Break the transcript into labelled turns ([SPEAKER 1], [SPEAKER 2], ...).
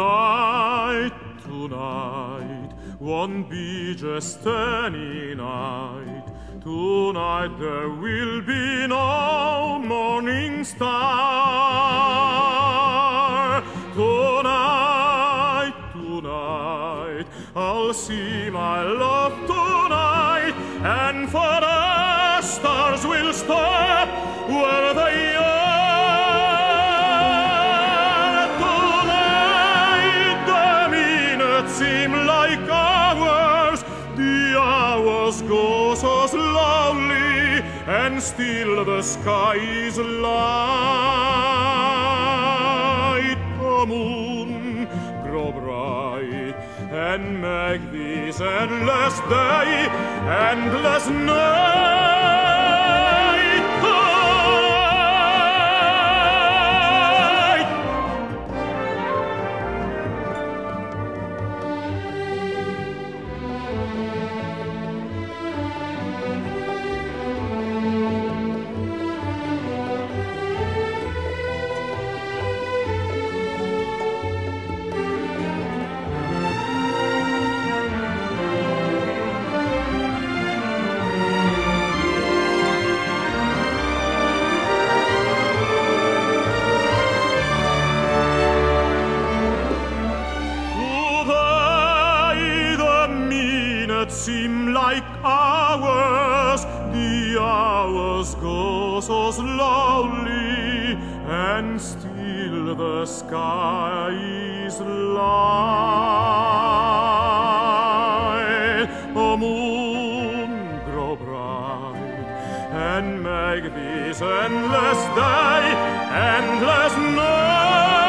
[SPEAKER 1] Tonight, tonight, won't be just any night. Tonight there will be no morning star. Tonight, tonight, I'll see my love tonight, and for the stars will stop where they are. Tonight the minutes seem like hours, the hours go so slowly, and still the sky is light. The moon grow bright and make this endless day, endless night. Seem like hours, the hours go so slowly, and still the sky is light. The moon grow bright and make this endless day, endless night.